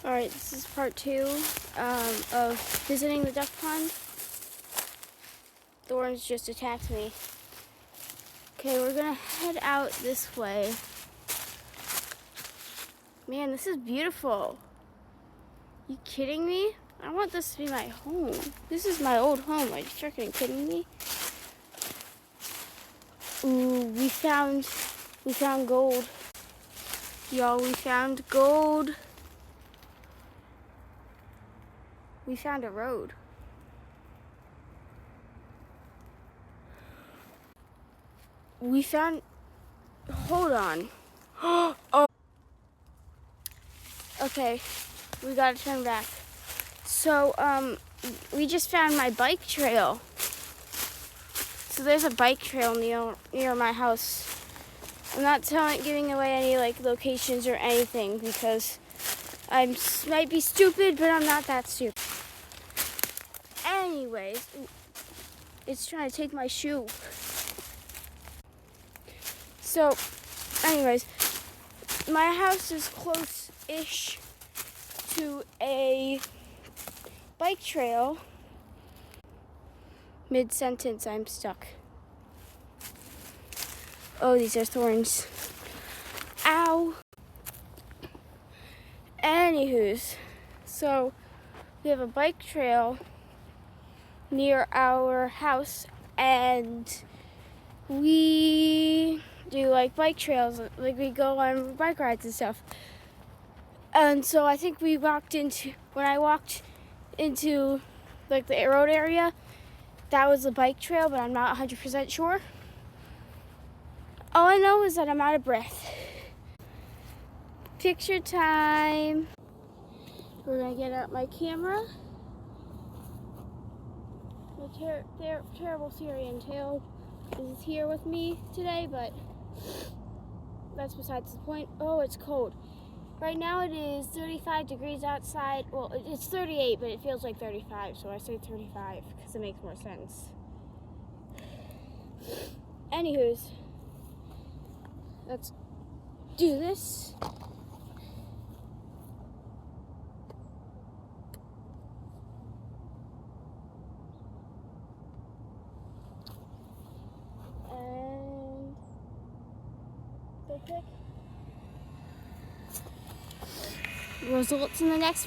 Alright, this is part 2 of visiting the duck pond. Thorns just attacked me. Okay, we're gonna head out this way. Man, this is beautiful. You kidding me? I want this to be my home. This is my old home. Are you freaking kidding me? Ooh, we found gold. Y'all, we found gold. We found a road. Hold on. Oh. Okay, we gotta turn back. So, we just found my bike trail. So there's a bike trail near my house. I'm not giving away any locations or anything because I might be stupid, but I'm not that stupid. Anyways, it's trying to take my shoe. So, anyways, my house is close-ish to a bike trail. Mid-sentence, I'm stuck. Oh, these are thorns. Ow! Anywho's, so we have a bike trail near our house, and we do bike trails, we go on bike rides and stuff. And so I think when I walked into the road area, that was a bike trail, but I'm not 100% sure. All I know is that I'm out of breath. Picture time. We're gonna get out my camera. My terrible Therian tail is here with me today, but that's besides the point. Oh, it's cold. Right now it is 35 degrees outside. Well, it's 38, but it feels like 35, so I say 35 because it makes more sense. Anywho's, let's do this. And click. Results in the next